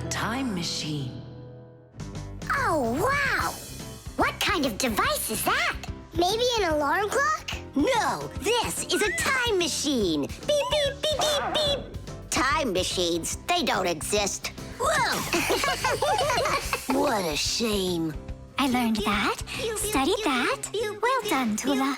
time machine. Oh, wow! What kind of device is that? Maybe an alarm clock? No, this is a time machine. Beep, beep, beep, beep, beep. Time machines, they don't exist. Whoa! What a shame. I learned that, studied that. Well done, Toola.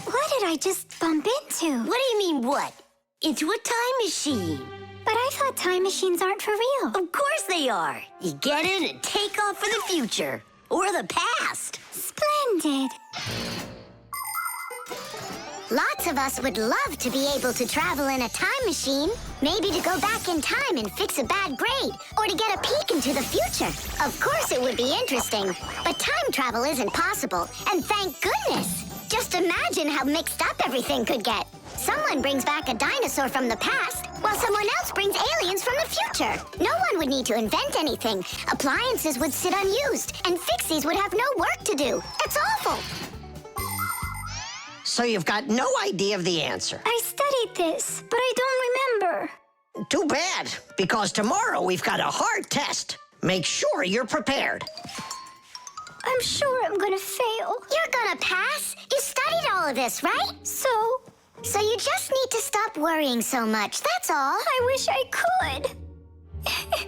What did I just bump into? What do you mean, what? Into a time machine. But I thought time machines aren't for real. Of course they are. You get in and take off for the future. Or the past. Splendid. Lots of us would love to be able to travel in a time machine. Maybe to go back in time and fix a bad grade, or to get a peek into the future. Of course it would be interesting, but time travel isn't possible, and thank goodness! Just imagine how mixed up everything could get. Someone brings back a dinosaur from the past, while someone else brings aliens from the future. No one would need to invent anything. Appliances would sit unused, and Fixies would have no work to do. It's awful! So you've got no idea of the answer. I studied this, but I don't remember. Too bad, because tomorrow we've got a hard test. Make sure you're prepared. I'm sure I'm gonna fail. You're gonna pass? You studied all of this, right? So you just need to stop worrying so much, that's all. I wish I could.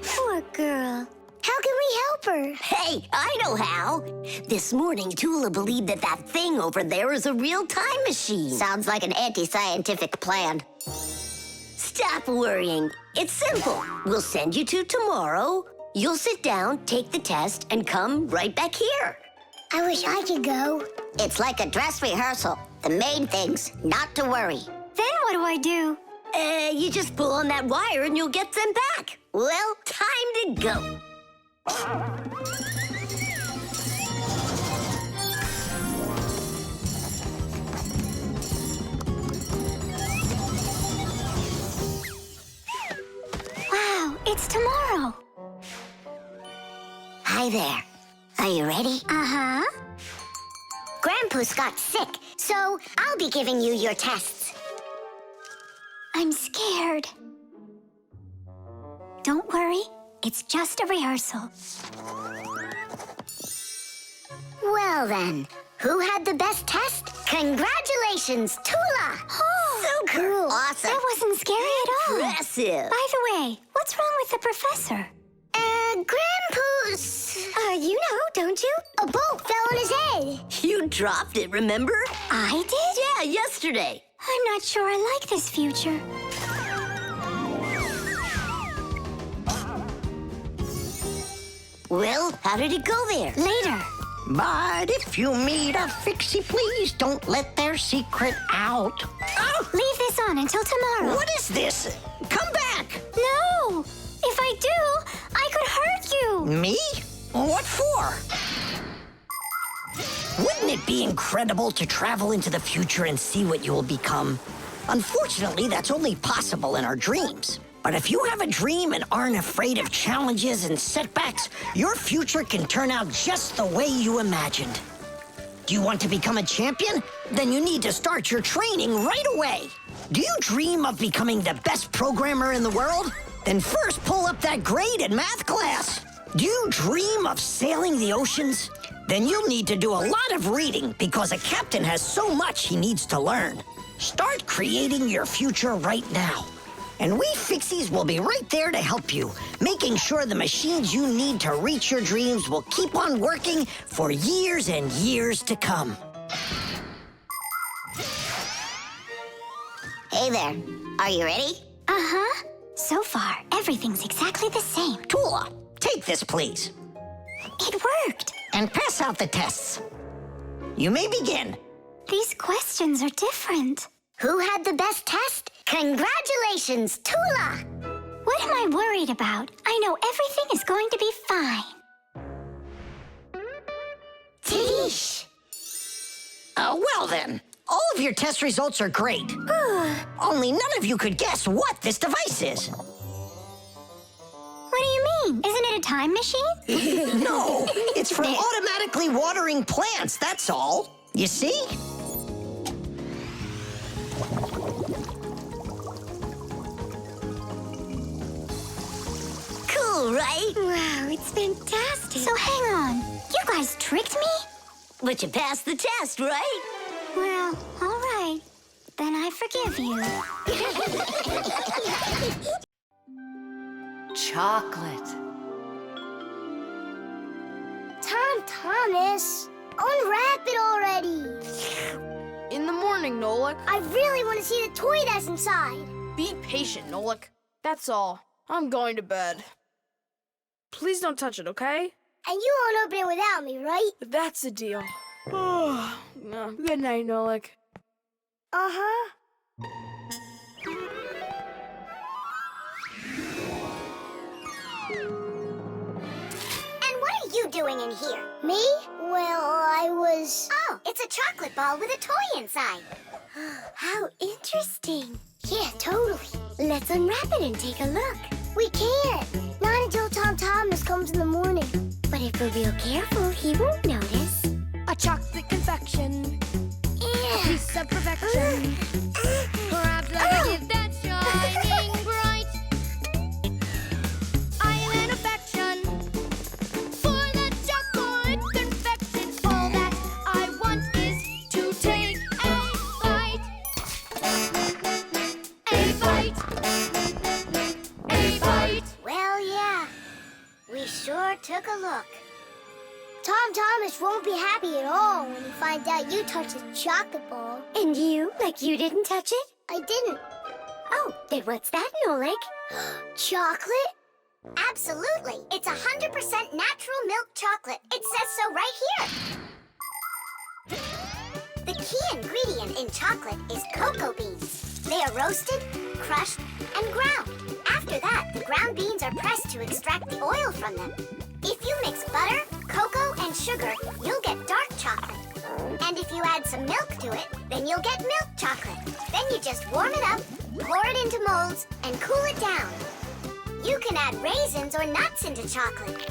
Poor girl. How can we help her? Hey, I know how. This morning, Toola believed that thing over there is a real time machine. Sounds like an anti-scientific plan. Stop worrying. It's simple. We'll send you to tomorrow. You'll sit down, take the test, and come right back here. I wish I could go. It's like a dress rehearsal. The main thing's not to worry. Then what do I do? You just pull on that wire and you'll get them back. Well, time to go. Wow, it's tomorrow. Hi there. Are you ready? Uh-huh. Grandpus got sick, so I'll be giving you your tests. I'm scared. Don't worry, it's just a rehearsal. Well then, who had the best test? Congratulations, Toola! Oh, So cool. Awesome. that wasn't scary at all. Impressive. By the way, what's wrong with the professor? Grandpus. You know, don't you? A bolt fell on his head. You dropped it, remember? I did? Yeah, yesterday. I'm not sure I like this future. Well, how did it go there? Later. But if you meet a Fixie, please don't let their secret out. Oh, leave this on until tomorrow. What is this? Come back! No! If I do, I could hurt you. Me? What for? Wouldn't it be incredible to travel into the future and see what you will become? Unfortunately, that's only possible in our dreams. But if you have a dream and aren't afraid of challenges and setbacks, your future can turn out just the way you imagined. Do you want to become a champion? Then you need to start your training right away. Do you dream of becoming the best programmer in the world? Then first pull up that grade in math class. Do you dream of sailing the oceans? Then you'll need to do a lot of reading because a captain has so much he needs to learn. Start creating your future right now. And we Fixies will be right there to help you, making sure the machines you need to reach your dreams will keep on working for years and years to come. Hey there. Are you ready? Uh-huh. So far, everything's exactly the same. Toola, take this, please. It worked. And pass out the tests. You may begin. These questions are different. Who had the best test? Congratulations, Toola! What am I worried about? I know everything is going to be fine. Tish! Well then, all of your test results are great. Only none of you could guess what this device is. What do you mean? Isn't it a time machine? No, it's for automatically watering plants, that's all. You see? cool, right? Wow, it's fantastic. So hang on. You guys tricked me? But you passed the test, right? Well, all right. Then I forgive you. Chocolate. Thomas, unwrap it already. In the morning, Nolik. I really want to see the toy that's inside. Be patient, Nolik. That's all. I'm going to bed. Please don't touch it, okay? And you won't open it without me, right? That's the deal. Good night, Nolik. Uh-huh. And what are you doing in here? Me? Well, I was... Oh, it's a chocolate ball with a toy inside. How interesting. Yeah, totally. Let's unwrap it and take a look. We can't. Not until Tom Thomas comes in the morning. But if we're real careful, he won't notice. A chocolate confection. Yeah. Piece of perfection. Perhaps like a gift that's shining bright. I am an affection for the chocolate confection. All that I want is to take a bite. A bite. A bite. Well, yeah. We sure took a look. Tom Thomas won't be happy at all when he finds out you touched the chocolate ball. And you? Like you didn't touch it? I didn't. Oh, then what's that, Nolik? Chocolate? Absolutely. It's 100% natural milk chocolate. It says so right here. The key ingredient in chocolate is cocoa beans. They are roasted, crushed, and ground. After that, the ground beans are pressed to extract the oil from them. If you mix butter, cocoa, and sugar, you'll get dark chocolate. And if you add some milk to it, then you'll get milk chocolate. Then you just warm it up, pour it into molds, and cool it down. You can add raisins or nuts into chocolate.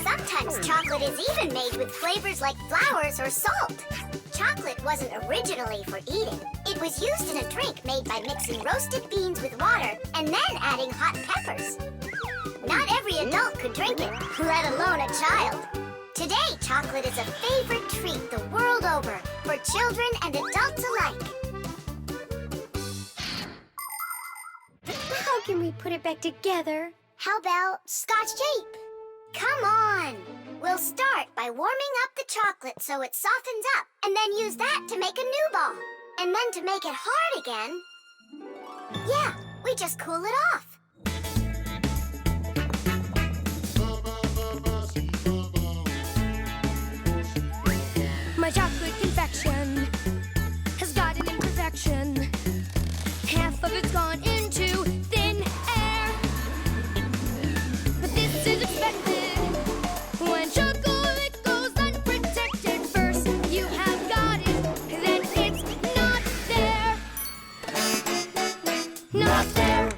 Sometimes chocolate is even made with flavors like flowers or salt. Chocolate wasn't originally for eating. It was used in a drink made by mixing roasted beans with water and then adding hot peppers. Not every adult could drink it, let alone a child. Today, chocolate is a favorite treat the world over for children and adults alike. How can we put it back together? How about Scotch tape? Come on! We'll start by warming up the chocolate so it softens up, and then use that to make a new ball. And then to make it hard again... Yeah, we just cool it off. My chocolate confection has got an imperfection. Half of it's gone into thin air. But this is expected when chocolate goes unprotected. First you have got it, then it's not there. Not there.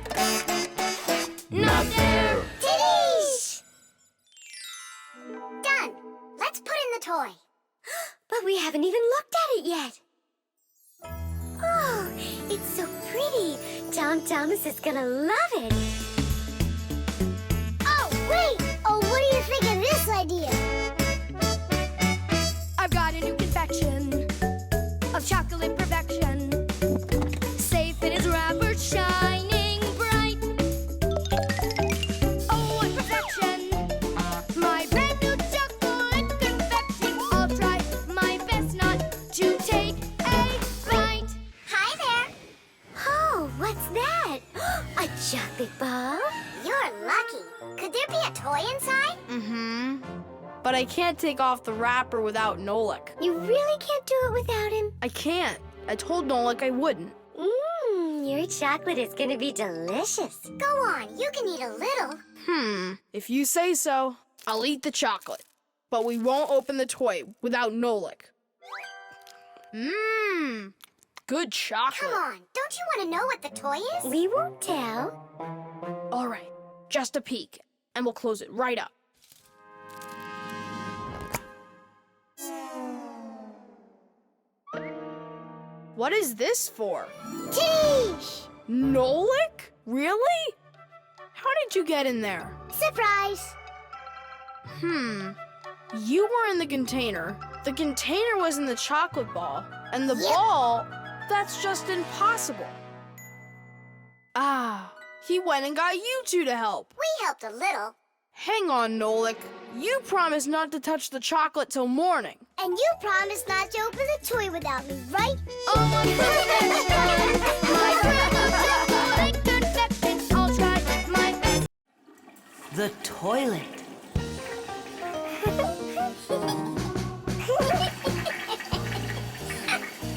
Not there. Titties! Done. Let's put in the toy. But we haven't even looked at it yet. Oh, it's so pretty. Tom Thomas is gonna love it. Oh, wait! Oh, what do you think of this idea? I've got a new confection of chocolate perfection. Safe in its wrapper, shining bright. Oh, what perfection! My brand new chocolate confection. I'll try my best not to take a bite. Hi there. Oh, what's that? A chocolate ball? You're lucky. Could there be a toy inside? Mm-hmm. But I can't take off the wrapper without Nolik. You really can't do it without him? I can't. I told Nolik I wouldn't. Your chocolate is gonna be delicious. Go on, you can eat a little. If you say so, I'll eat the chocolate. But we won't open the toy without Nolik. Good chocolate. Come on, don't you want to know what the toy is? We won't tell. All right, just a peek, and we'll close it right up. What is this for? Titties! Nolik? Really? How did you get in there? Surprise! You were in the container. The container was in the chocolate ball. And the Yep. ball, that's just impossible. Ah, he went and got you two to help. We helped a little. Hang on, Nolik. You promised not to touch the chocolate till morning. And you promised not to open the toy without me, right? On my I'll try my best. The toilet.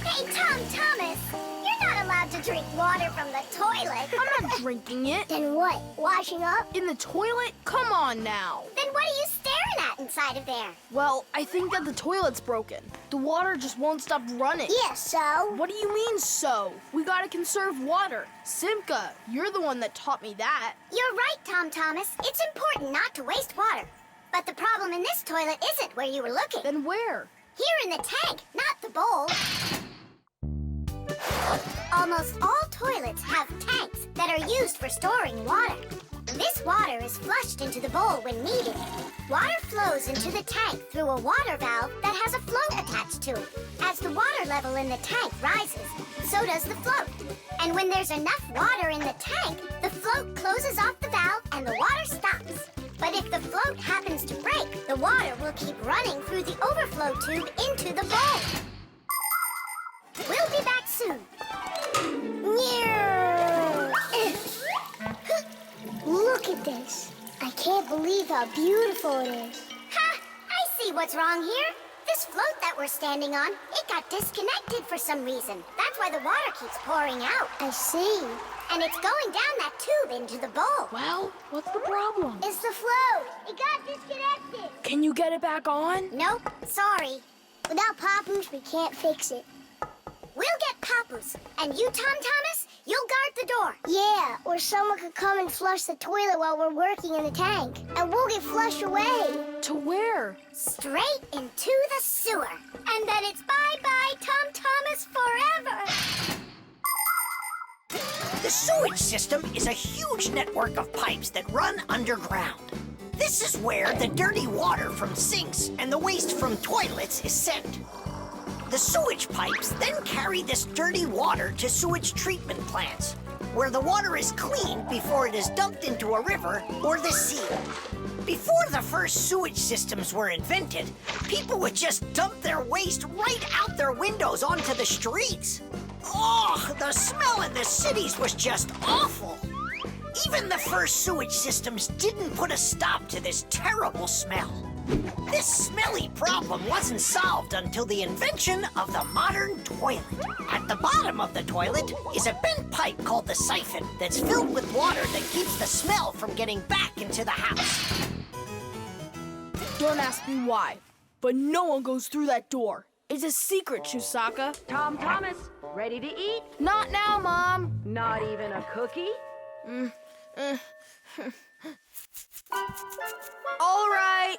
Hey, Tom Thomas, you're not allowed to drink water from the toilet. I'm not drinking it. Then what? Washing up? In the toilet? Come on now. Then what are you staring at inside of there? Well, I think that the toilet's broken. The water just won't stop running. Yeah, so? What do you mean, so? We gotta conserve water. Simka, you're the one that taught me that. You're right, Tom Thomas. It's important not to waste water. But the problem in this toilet isn't where you were looking. Then where? Here in the tank, not the bowl. Almost all toilets have tanks that are used for storing water. This water is flushed into the bowl when needed. Water flows into the tank through a water valve that has a float attached to it. As the water level in the tank rises, so does the float. And when there's enough water in the tank, the float closes off the valve and the water stops. But if the float happens to break, the water will keep running through the overflow tube into the bowl. We'll be back soon. Look at this. I can't believe how beautiful it is. Ha! I see what's wrong here. This float that we're standing on, it got disconnected for some reason. That's why the water keeps pouring out. I see. And it's going down that tube into the bowl. Well, what's the problem? It's the float. It got disconnected. Can you get it back on? Nope, sorry. Without Papoose, we can't fix it. We'll get Papoose. And you, Tom Thomas, you'll guard the door. Yeah, or someone could come and flush the toilet while we're working in the tank. And we'll get flushed away. To where? Straight into the sewer. And then it's bye-bye, Tom Thomas, forever. The sewage system is a huge network of pipes that run underground. This is where the dirty water from sinks and the waste from toilets is sent. The sewage pipes then carry this dirty water to sewage treatment plants, where the water is cleaned before it is dumped into a river or the sea. Before the first sewage systems were invented, people would just dump their waste right out their windows onto the streets. Oh, the smell in the cities was just awful. Even the first sewage systems didn't put a stop to this terrible smell. This smelly problem wasn't solved until the invention of the modern toilet. At the bottom of the toilet is a bent pipe called the siphon that's filled with water that keeps the smell from getting back into the house. Don't ask me why, but no one goes through that door. It's a secret, Chusaka. Tom Thomas, ready to eat? Not now, Mom. Not even a cookie? All right.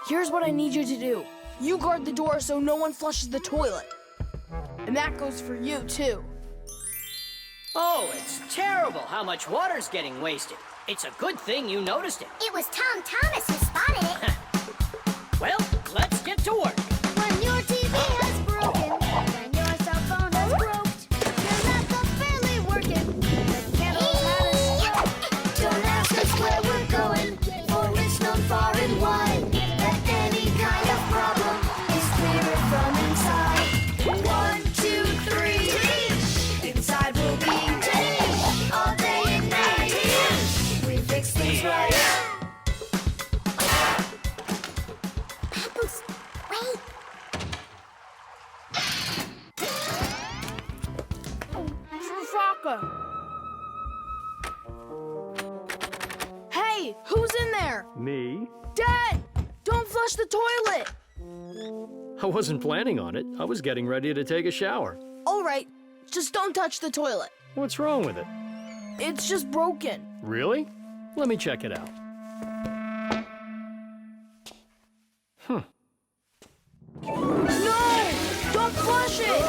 Here's what I need you to do. You guard the door so no one flushes the toilet. And that goes for you, too. Oh, it's terrible how much water's getting wasted. It's a good thing you noticed it. It was Tom Thomas who spotted it. Well, let's get to work. When your TV has broken, when your cell phone has broke, your laptop barely working, the candles had a stroke. Don't ask us where we're going, for it's known far and wide that any kind of problem is clearer from inside. 1, 2, 3, inside will be all day and night. We fix things right. Papoose, wait. Chusaka. Hey, who's in there? Me? Dad, don't flush the toilet. I wasn't planning on it. I was getting ready to take a shower. All right, just don't touch the toilet. What's wrong with it? It's just broken. Really? Let me check it out. No! Don't flush it!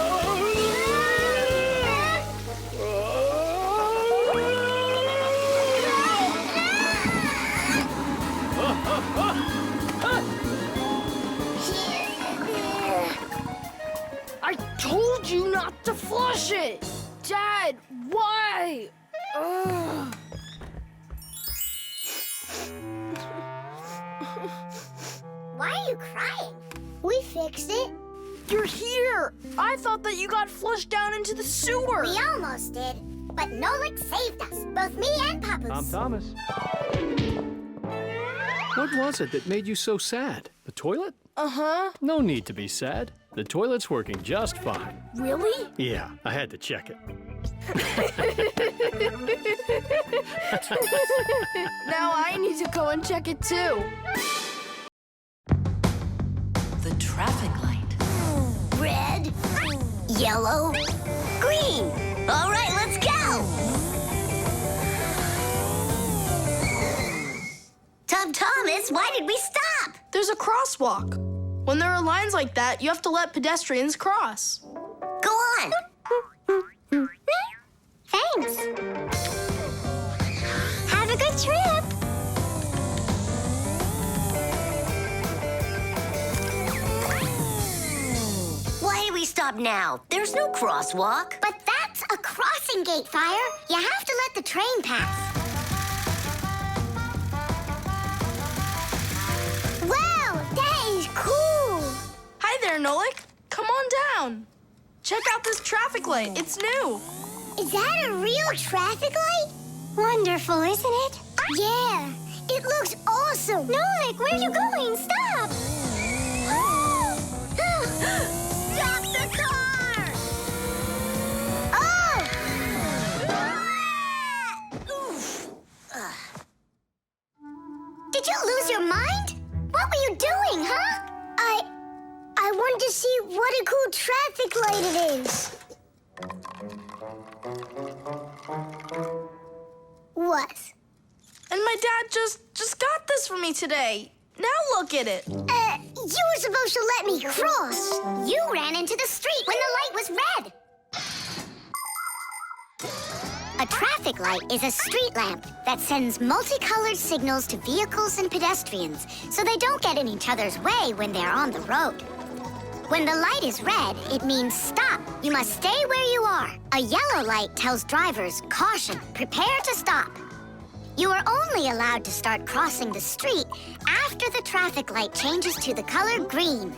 bullshit! Dad, why? Ugh. Why are you crying? We fixed it. You're here! I thought that you got flushed down into the sewer! We almost did, but Nolik saved us, both me and Papa's. I'm Thomas. What was it that made you so sad? The toilet? Uh-huh. No need to be sad. The toilet's working just fine. Really? Yeah, I had to check it. Now I need to go and check it too. The traffic light. Red, yellow, green. All right, let's go. Thomas, why did we stop? There's a crosswalk. When there are lines like that, you have to let pedestrians cross. Go on. Thanks. Have a good trip. Why did we stop now? There's no crosswalk. But that's a crossing gate, Fire. You have to let the train pass. Wow, that is cool. Hi there, Nolik. Come on down. Check out this traffic light. It's new. Is that a real traffic light? Wonderful, isn't it? Yeah, it looks awesome. Nolik, where are you going? Stop! Stop the car! Oh! Oof. Did you lose your mind? What were you doing, huh? I wanted to see what a cool traffic light it is. What? And my dad just got this for me today. Now look at it. You were supposed to let me cross. You ran into the street when the light was red. A traffic light is a street lamp that sends multicolored signals to vehicles and pedestrians so they don't get in each other's way when they're on the road. When the light is red, it means stop. You must stay where you are. A yellow light tells drivers, caution, prepare to stop. You are only allowed to start crossing the street after the traffic light changes to the color green.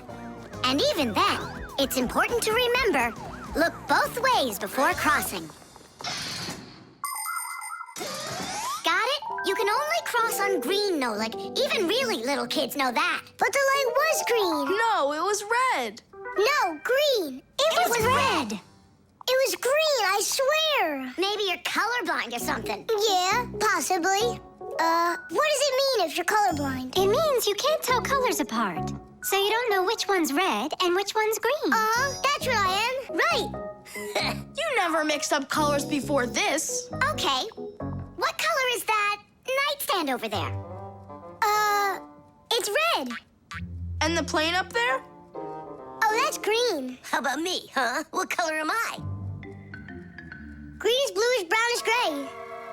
And even then, it's important to remember, look both ways before crossing. Got it? You can only cross on green, Nolik. Even really little kids know that. But the light was green. No, it was red. No, green. It was red. It was green, I swear. Maybe you're colorblind or something. Yeah, possibly. What does it mean if you're colorblind? It means you can't tell colors apart. So you don't know which one's red and which one's green. That's what I am. Right. You never mixed up colors before this. Okay. What color is that nightstand over there? It's red. And the plane up there? Oh, that's green. How about me, huh? What color am I? Greenish, bluish, brownish, gray.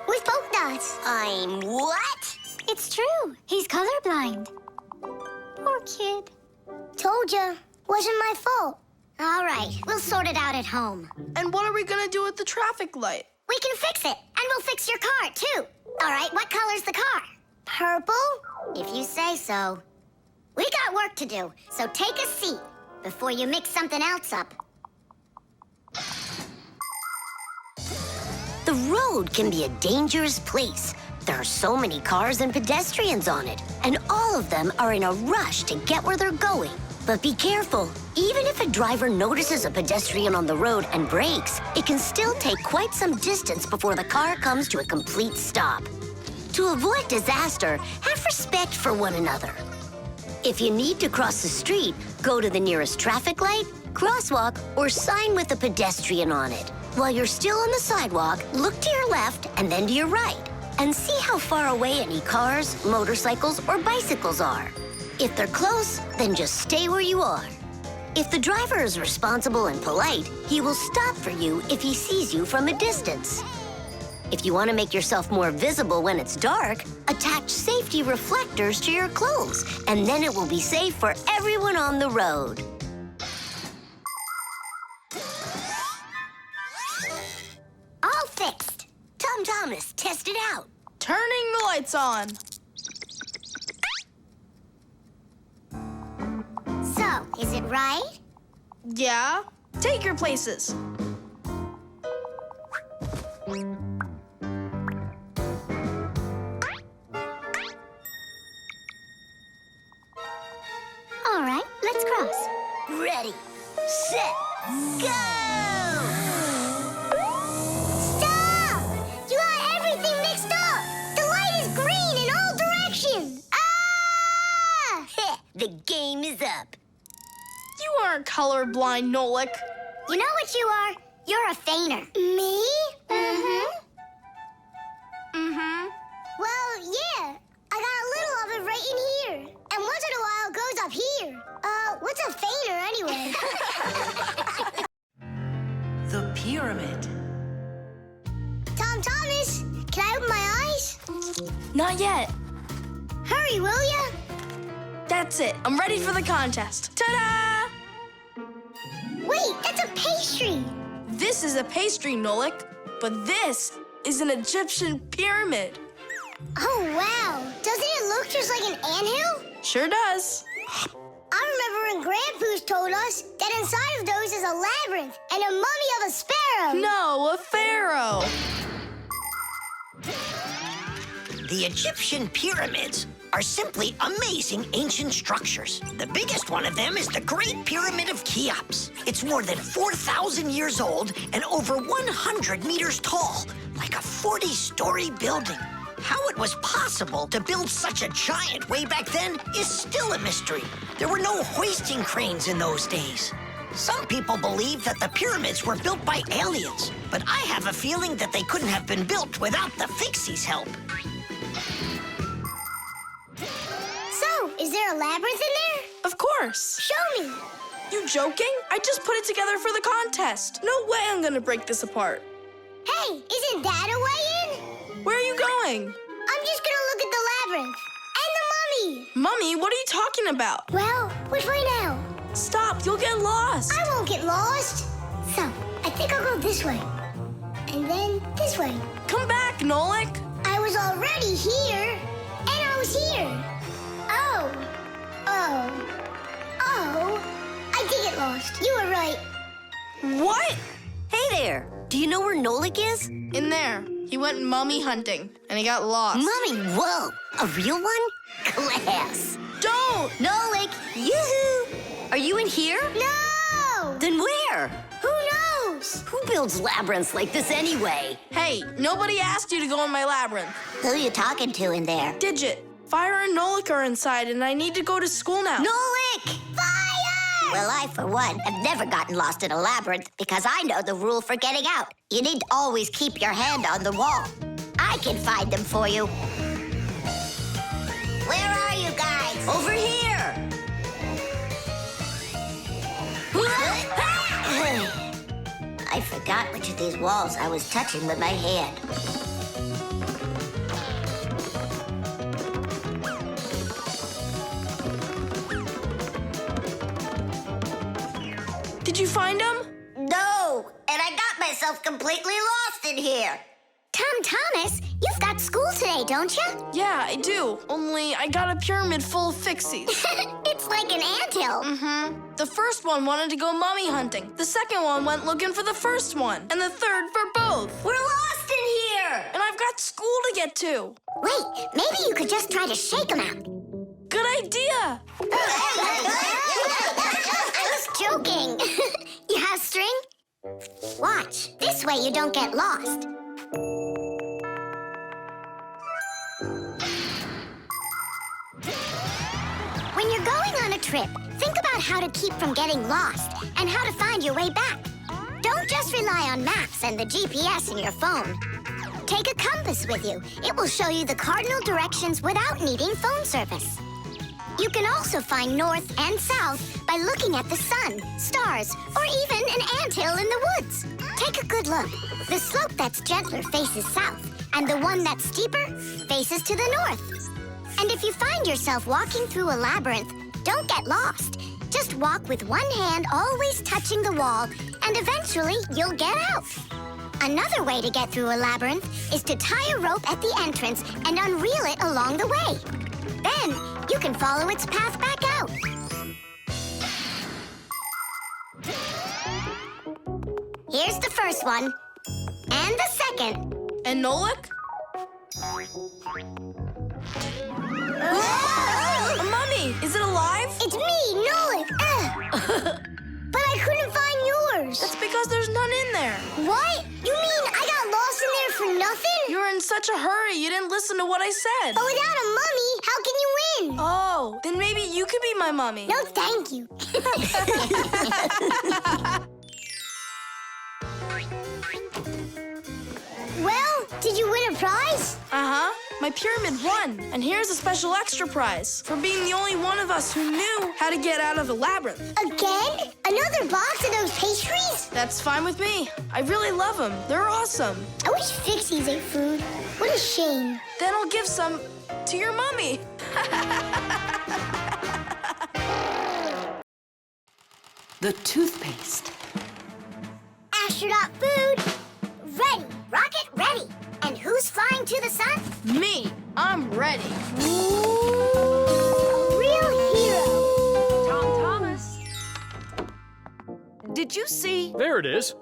With polka dots. I'm what? It's true. He's colorblind. Poor kid. Told ya. Wasn't my fault. All right, we'll sort it out at home. And what are we gonna do with the traffic light? We can fix it, and we'll fix your car, too. All right, what color's the car? Purple? If you say so. We got work to do, so take a seat before you mix something else up. The road can be a dangerous place. There are so many cars and pedestrians on it, and all of them are in a rush to get where they're going. But be careful. Even if a driver notices a pedestrian on the road and brakes, it can still take quite some distance before the car comes to a complete stop. To avoid disaster, have respect for one another. If you need to cross the street, go to the nearest traffic light, crosswalk, or sign with a pedestrian on it. While you're still on the sidewalk, look to your left and then to your right, and see how far away any cars, motorcycles, or bicycles are. If they're close, then just stay where you are. If the driver is responsible and polite, he will stop for you if he sees you from a distance. If you want to make yourself more visible when it's dark, attach safety reflectors to your clothes, and then it will be safe for everyone on the road. Turning the lights on. So, is it right? Yeah? Take your places. All right, let's cross. Ready, set, go! Stop! You got everything mixed up! The light is green in all directions! Ah! The game is up. You aren't colorblind, Nolik. You know what you are? You're a feigner. Me? Mm-hmm. Mm-hmm. Well, yeah. I got a little of it right in here. And once in a while it goes up here. What's a feigner anyway? The pyramid. Tom Thomas, can I open my eyes? Not yet. Hurry, will ya? That's it. I'm ready for the contest. Ta-da! Wait, that's a pastry. This is a pastry, Nolik, but this is an Egyptian pyramid. Oh, wow. Doesn't it look just like an anthill? Sure does. I remember when Grandpus told us that inside of those is a labyrinth and a mummy of a sparrow. No, a pharaoh. The Egyptian pyramids are simply amazing ancient structures. The biggest one of them is the Great Pyramid of Cheops. It's more than 4,000 years old and over 100 meters tall, like a 40-story building. How it was possible to build such a giant way back then is still a mystery. There were no hoisting cranes in those days. Some people believe that the pyramids were built by aliens, but I have a feeling that they couldn't have been built without the Fixies' help. So, is there a labyrinth in there? Of course. Show me. You joking? I just put it together for the contest. No way I'm gonna break this apart. Hey, isn't that a way in? Where are you going? I'm just gonna look at the labyrinth. And the mummy. Mummy, what are you talking about? Well, which way now? Stop, you'll get lost. I won't get lost. So, I think I'll go this way. And then this way. Come back, Nolik. I was already here. And I was here. Oh. I did get lost. You were right. What? Hey there, do you know where Nolik is? In there. He went mummy hunting, and he got lost. Mummy, whoa, a real one? Class. Don't! Nolik, yoo-hoo! Are you in here? No! Then where? Who knows? Who builds labyrinths like this anyway? Hey, nobody asked you to go in my labyrinth. Who you talking to in there? Digit, Fire and Nolik are inside, and I need to go to school now. Nolik! Fire! Well, I, for one, have never gotten lost in a labyrinth because I know the rule for getting out. You need to always keep your hand on the wall. I can find them for you. Where are you guys? Over here! I forgot which of these walls I was touching with my hand. Did you find him? No, and I got myself completely lost in here. Tom Thomas, you've got school today, don't you? Yeah, I do. Only I got a pyramid full of Fixies. It's like an anthill. Mm-hmm. The first one wanted to go mummy hunting. The second one went looking for the first one. And the third for both. We're lost in here! And I've got school to get to. Wait, maybe you could just try to shake them out. Good idea. I was joking. You have string? Watch. This way you don't get lost. When you're going on a trip, think about how to keep from getting lost and how to find your way back. Don't just rely on maps and the GPS in your phone. Take a compass with you. It will show you the cardinal directions without needing phone service. You can also find north and south by looking at the sun, stars, or even an anthill in the woods. Take a good look. The slope that's gentler faces south, and the one that's steeper faces to the north. And if you find yourself walking through a labyrinth, don't get lost. Just walk with one hand always touching the wall, and eventually you'll get out. Another way to get through a labyrinth is to tie a rope at the entrance and unreel it along the way. Then you can follow its path back out. Here's the first one. And the second. And Nolik? A mummy! Is it alive? It's me, Nolik. But I couldn't find yours. That's because there's none in there. What? You mean I got lost in there for nothing? You were in such a hurry, you didn't listen to what I said. But without a mummy, how can you win? Oh, then maybe you could be my mummy. No, thank you. Well, did you win a prize? Uh-huh. My pyramid won. And here's a special extra prize for being the only one of us who knew how to get out of the labyrinth. Again? Another box of those pastries? That's fine with me. I really love them. They're awesome. I wish Fixies ate food. What a shame. Then I'll give some to your mummy. The toothpaste. Astronaut food. Ready. Rocket ready. And who's flying to the sun? Me. I'm ready. A real hero. Tom Thomas. Did you see? There it is.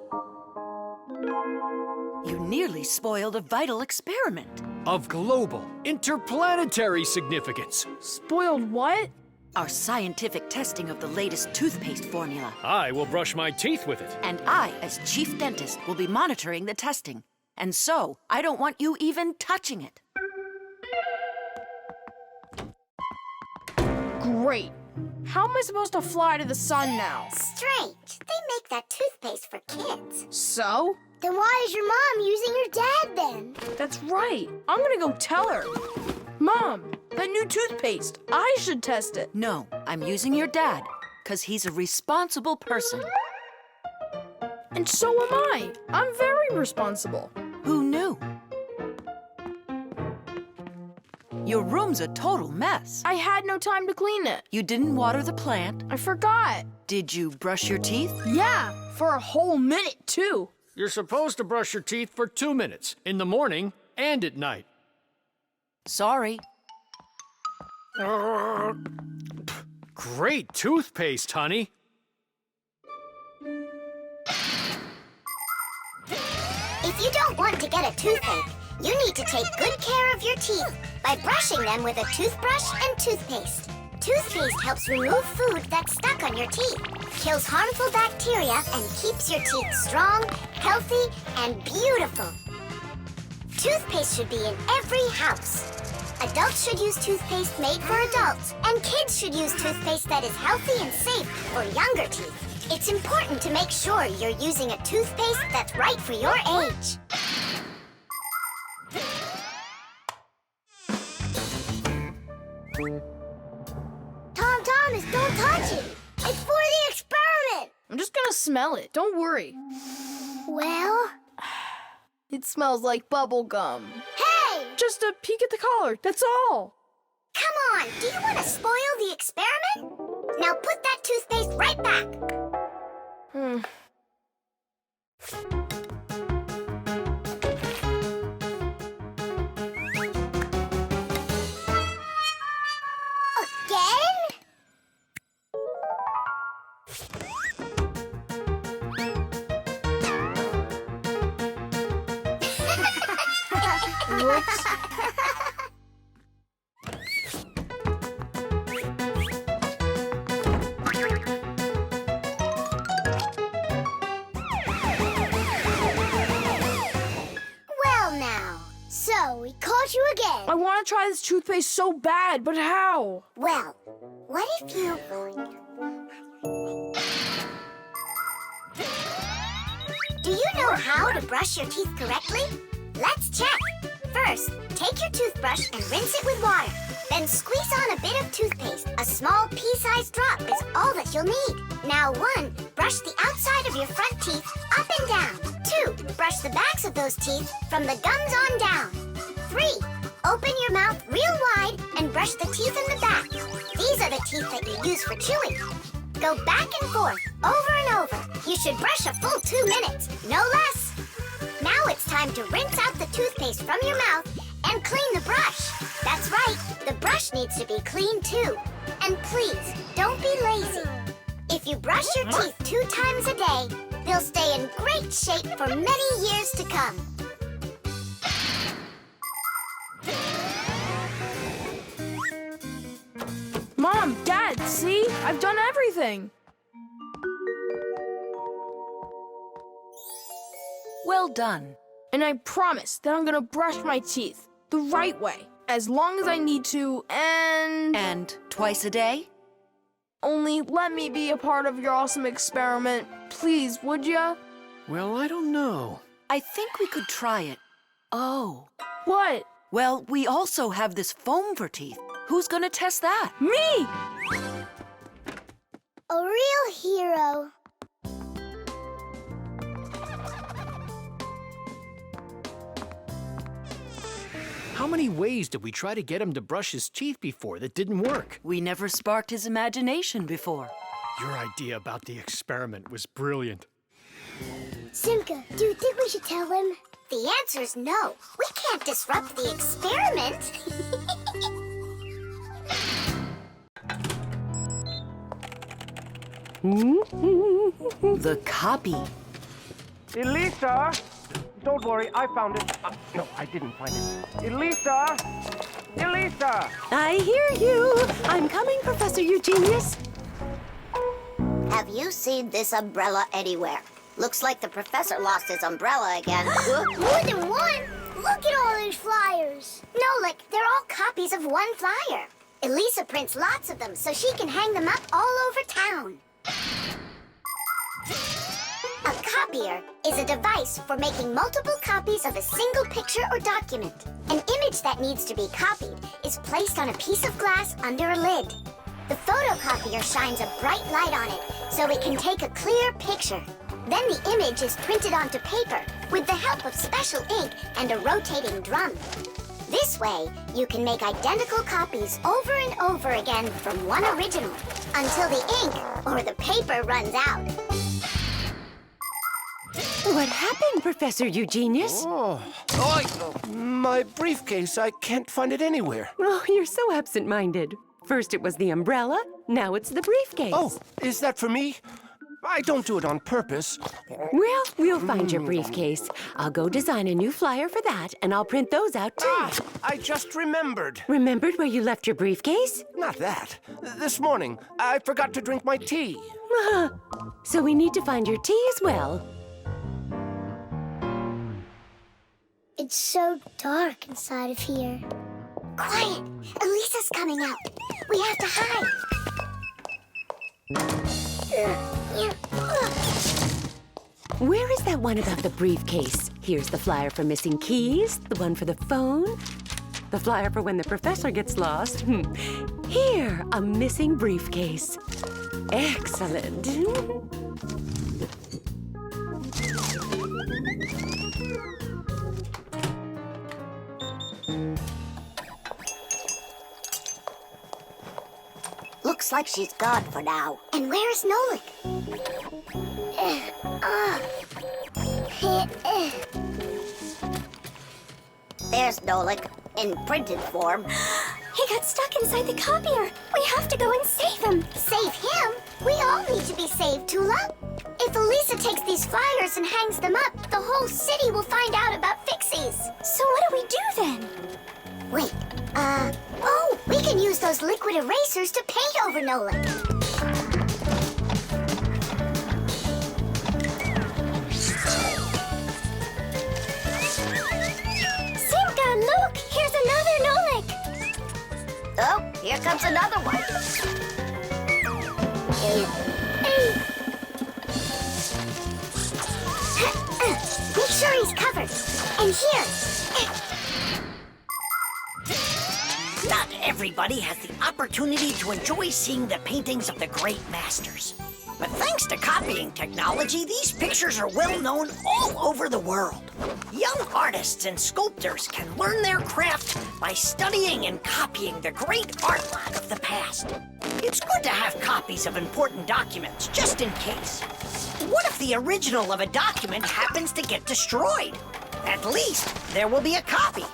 You nearly spoiled a vital experiment. Of global, interplanetary significance. Spoiled what? Our scientific testing of the latest toothpaste formula. I will brush my teeth with it. And I, as chief dentist, will be monitoring the testing. And so, I don't want you even touching it. Great. How am I supposed to fly to the sun now? Strange. They make that toothpaste for kids. So? Then why is your mom using your dad then? That's right. I'm gonna go tell her. Mom, that new toothpaste. I should test it. No, I'm using your dad, because he's a responsible person. And so am I. I'm very responsible. Who knew? Your room's a total mess. I had no time to clean it. You didn't water the plant. I forgot. Did you brush your teeth? Yeah, for a whole minute, too. You're supposed to brush your teeth for 2 minutes, in the morning and at night. Sorry. Great toothpaste, honey. If you don't want to get a toothache, you need to take good care of your teeth by brushing them with a toothbrush and toothpaste. Toothpaste helps remove food that's stuck on your teeth, kills harmful bacteria, and keeps your teeth strong, healthy, and beautiful. Toothpaste should be in every house. Adults should use toothpaste made for adults, and kids should use toothpaste that is healthy and safe for younger teeth. It's important to make sure you're using a toothpaste that's right for your age. Thomas, don't touch it. It's for the experiment. I'm just gonna smell it. Don't worry. Well? It smells like bubble gum. Hey! Just a peek at the collar, that's all. Come on, do you want to spoil the experiment? Now put that toothpaste right back. Again? Whoops. Well now, so we caught you again. I want to try this toothpaste so bad, but how? Well, what if you... Do you know how to brush your teeth correctly? Let's check. First, take your toothbrush and rinse it with water. Then squeeze on a bit of toothpaste. A small pea-sized drop is all that you'll need. Now 1, brush the outside of your front teeth up and down. 2, brush the backs of those teeth from the gums on down. 3, open your mouth real wide and brush the teeth in the back. These are the teeth that you use for chewing. Go back and forth, over and over. You should brush a full 2 minutes, no less. Now it's time to rinse out the toothpaste from your mouth and clean the brush. That's right, the brush needs to be clean too. And please, don't be lazy. If you brush your teeth 2 times a day, they'll stay in great shape for many years to come. Mom, Dad, see? I've done everything. Well done. And I promise that I'm gonna brush my teeth the right way, as long as I need to, And twice a day? only let me be a part of your awesome experiment. Please, would ya? Well, I don't know. I think we could try it. Oh. What? Well, we also have this foam for teeth. Who's gonna test that? Me! A real hero. How many ways did we try to get him to brush his teeth before that didn't work? We never sparked his imagination before. Your idea about the experiment was brilliant. Simka, do you think we should tell him? The answer's no. We can't disrupt the experiment. The copy. Elisa! Don't worry, I found it. No, I didn't find it. Elisa! Elisa! I hear you. I'm coming, Professor Eugenius. Have you seen this umbrella anywhere? Looks like the professor lost his umbrella again. More than one? Look at all these flyers. Nolik, they're all copies of one flyer. Elisa prints lots of them so she can hang them up all over town. A copier is a device for making multiple copies of a single picture or document. An image that needs to be copied is placed on a piece of glass under a lid. The photocopier shines a bright light on it so it can take a clear picture. Then the image is printed onto paper with the help of special ink and a rotating drum. This way, you can make identical copies over and over again from one original until the ink or the paper runs out. What happened, Professor Eugenius? My briefcase, I can't find it anywhere. Oh, you're so absent-minded. First it was the umbrella, now it's the briefcase. Oh, is that for me? I don't do it on purpose. Well, we'll find your briefcase. I'll go design a new flyer for that, and I'll print those out too. I just remembered. Remembered where you left your briefcase? Not that. This morning, I forgot to drink my tea. So we need to find your tea as well. It's so dark inside of here. Quiet! Elisa's coming out. We have to hide. Where is that one about the briefcase? Here's the flyer for missing keys, the one for the phone, the flyer for when the professor gets lost. Here, a missing briefcase. Excellent. Looks like she's gone for now. And where's Nolik? There's Nolik, in printed form. He got stuck inside the copier. We have to go and save him. Save him? We all need to be saved, Toola. If Elisa takes these flyers and hangs them up, the whole city will find out about Fixies. So what do we do then? Wait, oh, we can use those liquid erasers to paint over Nolik. Simka, look! Here's another Nolik! Oh, here comes another one. Make sure he's covered. And here. Not everybody has the opportunity to enjoy seeing the paintings of the great masters. But thanks to copying technology, these pictures are well known all over the world. Young artists and sculptors can learn their craft by studying and copying the great artwork of the past. It's good to have copies of important documents, just in case. What if the original of a document happens to get destroyed? At least there will be a copy.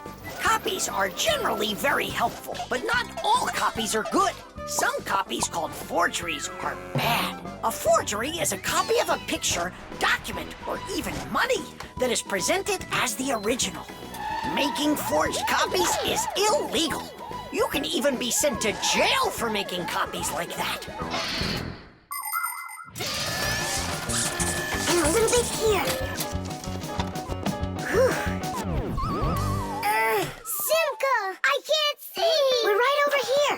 Copies are generally very helpful, but not all copies are good. Some copies called forgeries are bad. A forgery is a copy of a picture, document, or even money that is presented as the original. Making forged copies is illegal. You can even be sent to jail for making copies like that. And a little bit here. Simka! I can't see! We're right over here.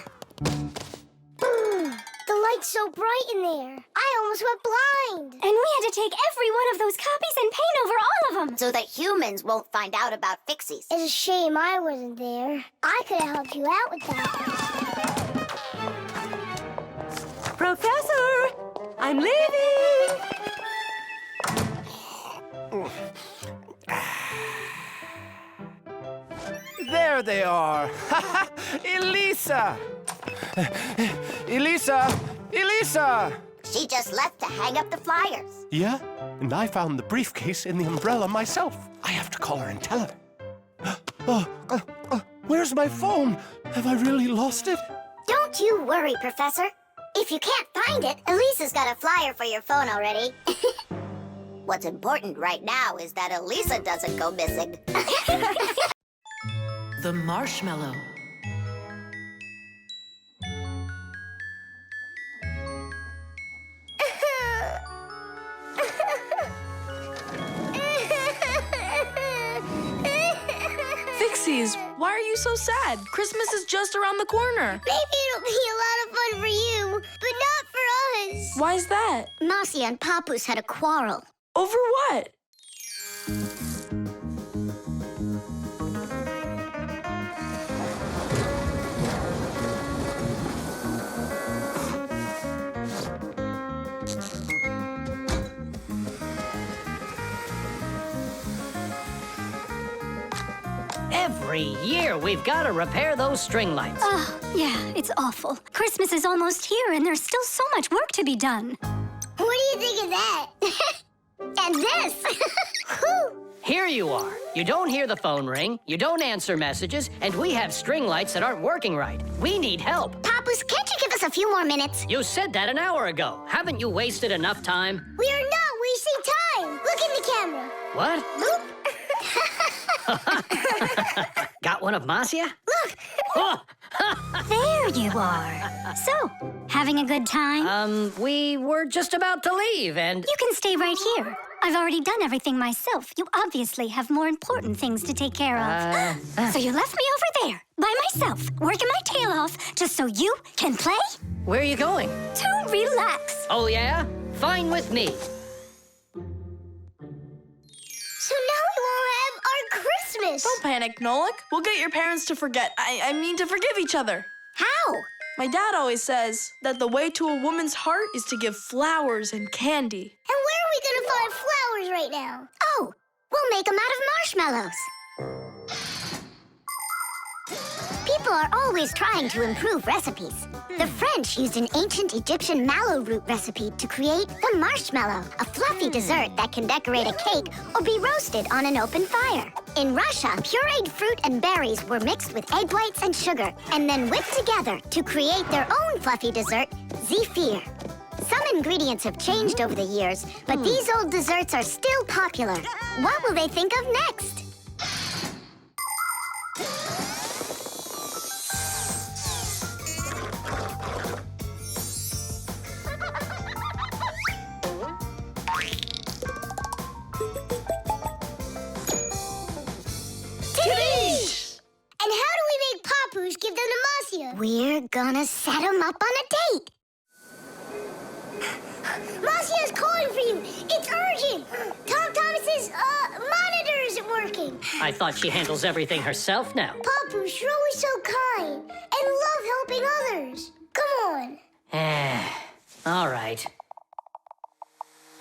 The light's so bright in there. I almost went blind. And we had to take every one of those copies and paint over all of them. So that humans won't find out about Fixies. It's a shame I wasn't there. I could have helped you out with that. Professor, I'm leaving. There they are. Elisa! Elisa! Elisa! She just left to hang up the flyers. Yeah? And I found the briefcase in the umbrella myself. I have to call her and tell her. Where's my phone? Have I really lost it? Don't you worry, Professor. If you can't find it, Elisa's got a flyer for your phone already. What's important right now is that Elisa doesn't go missing. The marshmallow. Fixies, why are you so sad? Christmas is just around the corner. Maybe it'll be a lot of fun for you, but not for us. Why's that? Marcia and Papoose had a quarrel. Over what? Every year, we've got to repair those string lights. Oh, yeah, it's awful. Christmas is almost here, and there's still so much work to be done. What do you think of that? And this! Here you are. You don't hear the phone ring, you don't answer messages, and we have string lights that aren't working right. We need help. Papoose, can't you give us a few more minutes? You said that an hour ago. Haven't you wasted enough time? We are not wasting time. Look in the camera. What? Look. Got one of Marcia? Look. Oh. There you are. So, having a good time? We were just about to leave, and... You can stay right here. I've already done everything myself. You obviously have more important things to take care of. So you left me over there, by myself, working my tail off, just so you can play? Where are you going? To relax. Oh, yeah? Fine with me. So now we won't have our Christmas. Don't panic, Nolik. We'll get your parents to forget. I mean to forgive each other. How? My dad always says that the way to a woman's heart is to give flowers and candy. And where are we gonna find flowers right now? Oh, we'll make them out of marshmallows. People are always trying to improve recipes. The French used an ancient Egyptian mallow root recipe to create the marshmallow, a fluffy dessert that can decorate a cake or be roasted on an open fire. In Russia, pureed fruit and berries were mixed with egg whites and sugar and then whipped together to create their own fluffy dessert, zefir. Some ingredients have changed over the years, but these old desserts are still popular. What will they think of next? And how do we make Papoose give them to Marcia? We're gonna set him up on a date. Marcia's calling for you. It's urgent. Tom Thomas's monitor isn't working. I thought she handles everything herself now. Papoose, you're always so kind and love helping others. Come on. All right.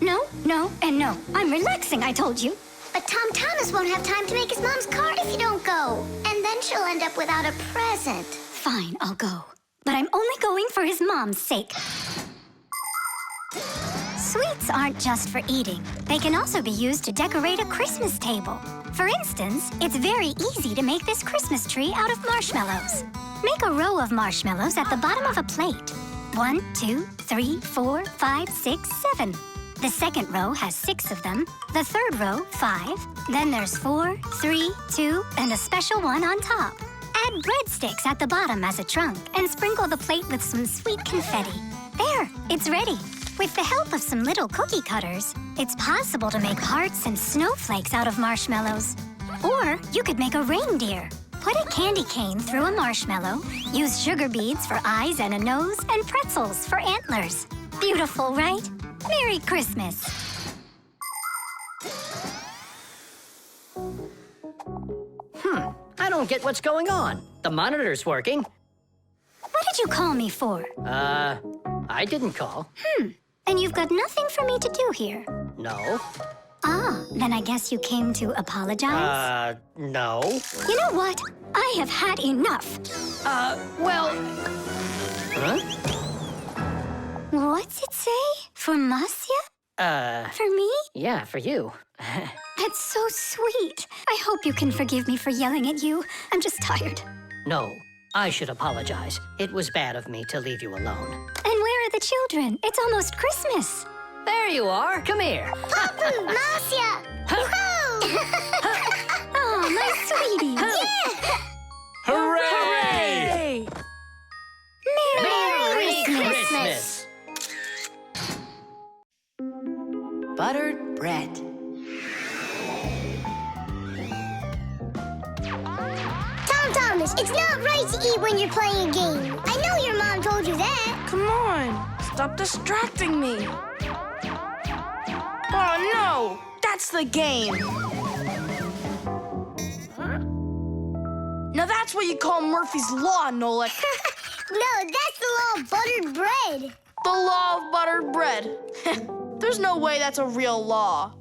No, no, and no. I'm relaxing, I told you. But Tom Thomas won't have time to make his mom's card if you don't go. And then she'll end up without a present. Fine, I'll go. But I'm only going for his mom's sake. Sweet nuts aren't just for eating. They can also be used to decorate a Christmas table. For instance, it's very easy to make this Christmas tree out of marshmallows. Make a row of marshmallows at the bottom of a plate. 1, 2, 3, 4, 5, 6, 7. The second row has 6 of them. The third row, 5. Then there's 4, 3, 2, and a special one on top. Add breadsticks at the bottom as a trunk and sprinkle the plate with some sweet confetti. There, it's ready. With the help of some little cookie cutters, it's possible to make hearts and snowflakes out of marshmallows. Or you could make a reindeer. Put a candy cane through a marshmallow, use sugar beads for eyes and a nose, and pretzels for antlers. Beautiful, right? Merry Christmas! I don't get what's going on. The monitor's working. What did you call me for? I didn't call. And you've got nothing for me to do here. No. Ah, then I guess you came to apologize? No. You know what? I have had enough. Well... Huh? What's it say? For Masya? For me? Yeah, for you. That's so sweet. I hope you can forgive me for yelling at you. I'm just tired. No, I should apologize. It was bad of me to leave you alone. And where are the children? It's almost Christmas. There you are. Come here. Papu, Masya! Woohoo! Oh, my sweetie. Yeah! Hooray! Merry Christmas! Buttered bread. Tom Thomas, it's not right to eat when you're playing a game. I know your mom told you that. Come on, stop distracting me. Oh no, that's the game. Now that's what you call Murphy's Law, Nolik. No, that's the law of buttered bread. The law of buttered bread. There's no way that's a real law.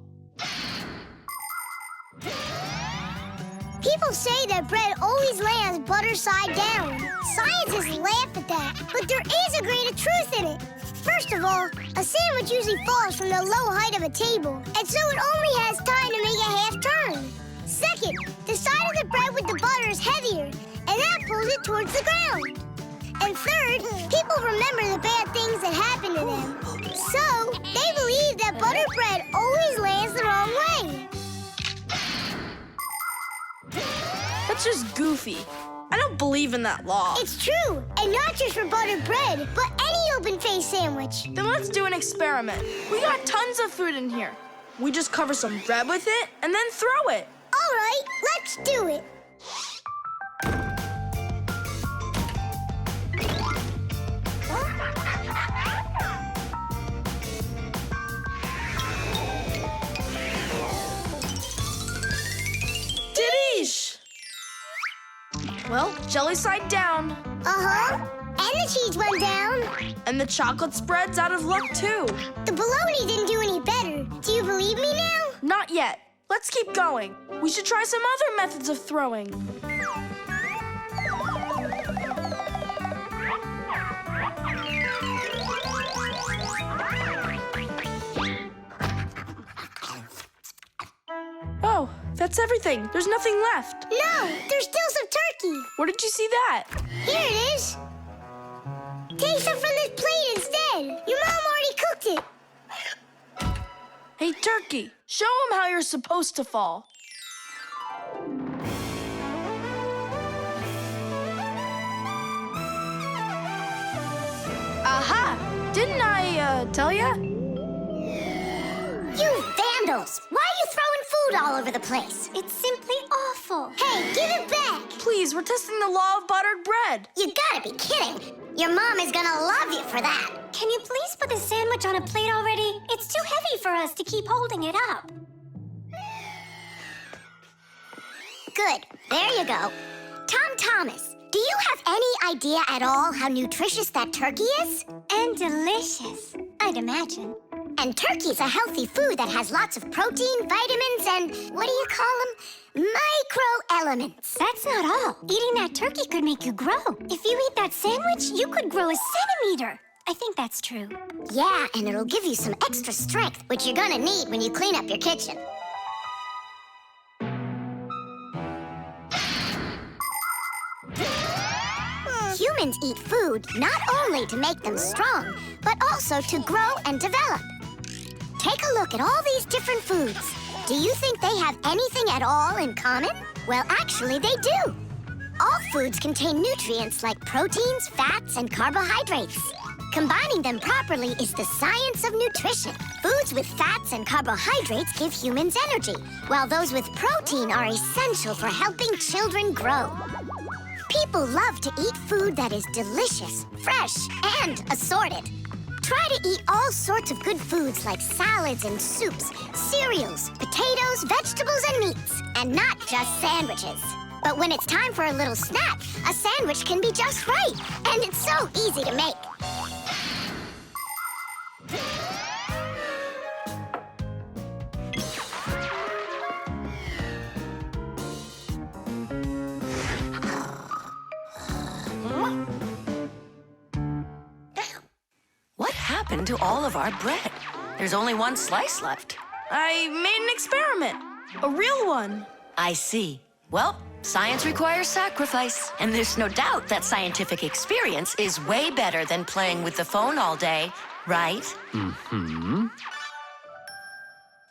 People say that bread always lands butter side down. Scientists laugh at that, but there is a grain of truth in it. First of all, a sandwich usually falls from the low height of a table, and so it only has time to make a half turn. Second, the side of the bread with the butter is heavier, and that pulls it towards the ground. And third, people remember the bad things that happen to them. So, they believe that buttered bread always lands the wrong way. That's just goofy. I don't believe in that law. It's true, and not just for buttered bread, but any open-faced sandwich. Then let's do an experiment. We got tons of food in here. We just cover some bread with it and then throw it. All right, let's do it. Didish! Well, jelly side down. Uh-huh. And the cheese went down. And the chocolate spread's out of luck, too. The bologna didn't do any better. Do you believe me now? Not yet. Let's keep going. We should try some other methods of throwing. Oh, that's everything. There's nothing left. No, there's still some turkey. Where did you see that? Here it is. Take some from this plate instead. Your mom already cooked it. Hey, Turkey, show them how you're supposed to fall. Aha! Didn't I, tell ya? You vandals! Why are you throwing food all over the place? It's simply awful. Hey, give it back! Please, we're testing the law of buttered bread. You gotta be kidding. Your mom is gonna love you for that. Can you please put the sandwich on a plate already? It's too heavy for us to keep holding it up. Good. There you go. Tom Thomas, do you have any idea at all how nutritious that turkey is? And delicious, I'd imagine. And turkey's a healthy food that has lots of protein, vitamins, and what do you call them? Microelements. That's not all. Eating that turkey could make you grow. If you eat that sandwich, you could grow a centimeter. I think that's true. Yeah, and it'll give you some extra strength, which you're gonna need when you clean up your kitchen. Humans eat food not only to make them strong, but also to grow and develop. Take a look at all these different foods. Do you think they have anything at all in common? Well, actually, they do. All foods contain nutrients like proteins, fats, and carbohydrates. Combining them properly is the science of nutrition. Foods with fats and carbohydrates give humans energy, while those with protein are essential for helping children grow. People love to eat food that is delicious, fresh, and assorted. Try to eat all sorts of good foods like salads and soups, cereals, potatoes, vegetables, and meats, and not just sandwiches. But when it's time for a little snack, a sandwich can be just right, and it's so easy to make. What happened to all of our bread? There's only one slice left. I made an experiment. A real one. I see. Well, science requires sacrifice. And there's no doubt that scientific experience is way better than playing with the phone all day, right? Mm-hmm.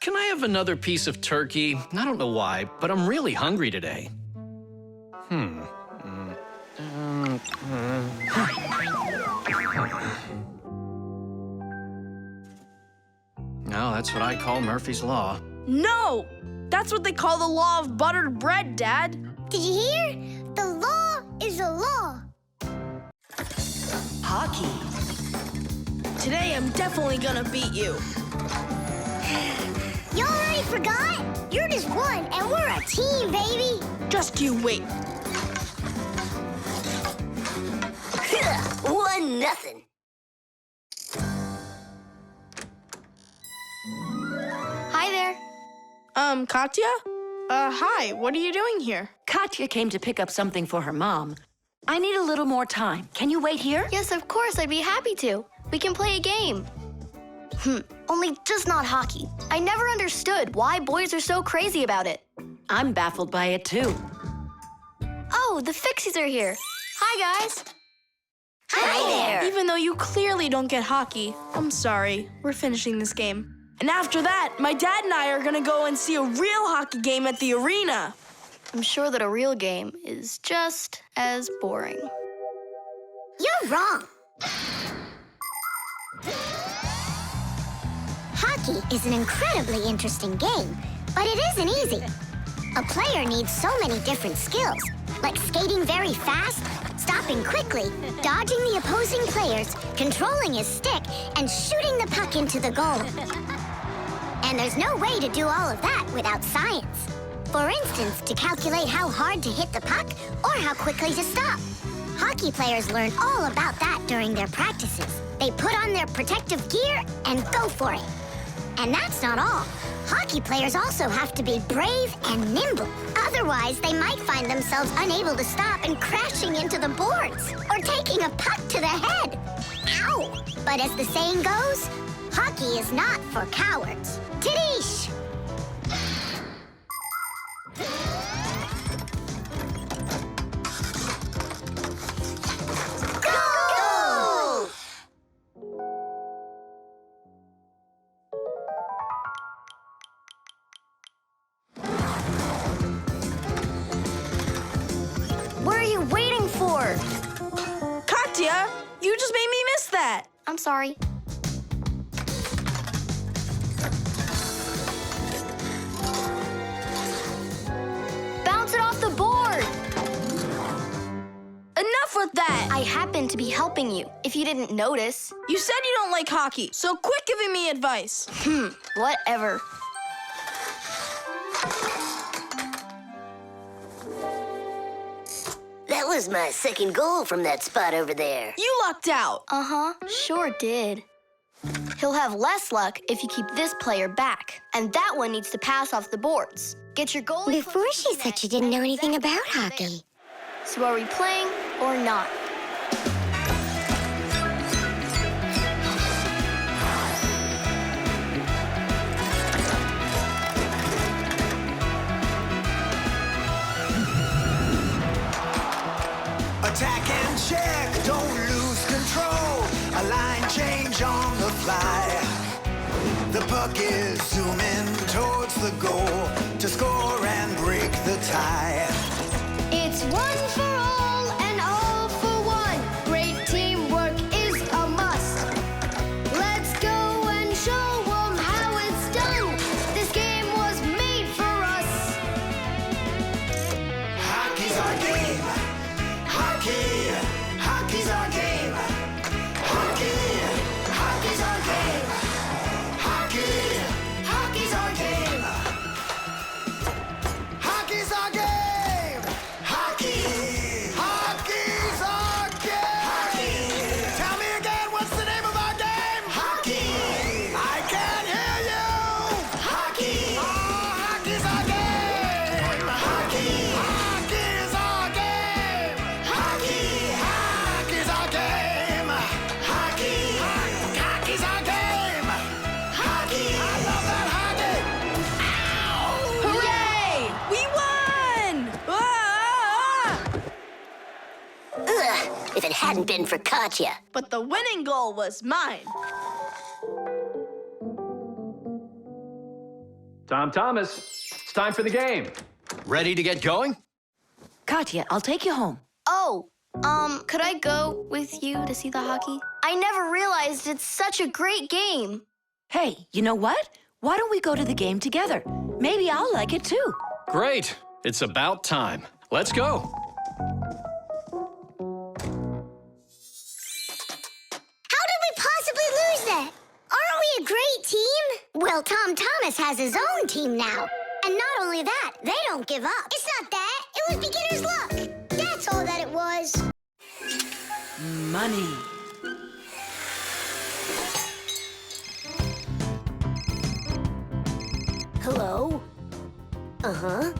Can I have another piece of turkey? I don't know why, but I'm really hungry today. No, that's what I call Murphy's Law. No! That's what they call the law of buttered bread, Dad. Did you hear? The law is a law. Hockey. Today I'm definitely gonna beat you. You already forgot? You're just one, and we're a team, baby. Just you wait. 1-0. Hi there. Katya? Hi, what are you doing here? Katya came to pick up something for her mom. I need a little more time. Can you wait here? Yes, of course, I'd be happy to. We can play a game. Only just not hockey. I never understood why boys are so crazy about it. I'm baffled by it, too. Oh, the Fixies are here. Hi, guys. Hi there. Even though you clearly don't get hockey, I'm sorry. We're finishing this game. And after that, my dad and I are gonna go and see a real hockey game at the arena. I'm sure that a real game is just as boring. You're wrong. Hockey is an incredibly interesting game, but it isn't easy. A player needs so many different skills, like skating very fast, stopping quickly, dodging the opposing players, controlling his stick, and shooting the puck into the goal. And there's no way to do all of that without science. For instance, to calculate how hard to hit the puck or how quickly to stop. Hockey players learn all about that during their practices. They put on their protective gear and go for it. And that's not all. Hockey players also have to be brave and nimble. Otherwise, they might find themselves unable to stop and crashing into the boards or taking a puck to the head. Ow! But as the saying goes, hockey is not for cowards. Tidish! Goal! What are you waiting for? Katya, you just made me miss that. I'm sorry. Bounce it off the board! Enough with that. I happen to be helping you, if you didn't notice. You said you don't like hockey, so quit giving me advice. Whatever. That was my second goal from that spot over there. You lucked out. Uh-huh, sure did. He'll have less luck if you keep this player back. And that one needs to pass off the boards. Get your goalie... Before she said she didn't know anything about hockey. So are we playing or not? The puck is zooming towards the goal to score and break the tie. It's one for all and all for one. Great teamwork is a must. Let's go and show 'em how it's done. This game was made for us. Hockey's our game. Hockey, hockey's our game. Hockey, hockey's our game. Hockey, hockey's our game. Hockey's our game. Hockey, hockey's our game. Hockey. Tell me again, what's the name of our game? Hockey. I can't hear you. Hockey. Oh, hockey's our game. Hockey. Hockey's our game. Hockey. Hockey's our game. Hockey. Hockey's our game. Hockey. I love that hockey. Ow! Hooray! We won! Ugh, if it hadn't been for Katya. But the winning goal was mine. Tom Thomas, it's time for the game. Ready to get going? Katya, I'll take you home. Oh, could I go with you to see the hockey? I never realized it's such a great game. Hey, you know what? Why don't we go to the game together? Maybe I'll like it too. Great. It's about time. Let's go. How did we possibly lose that? Aren't we a great team? Well, Tom Thomas has his own team now. And not only that, they don't give up. It's not that. It was beginner's luck. That's all that it was. Money. Hello? Uh-huh.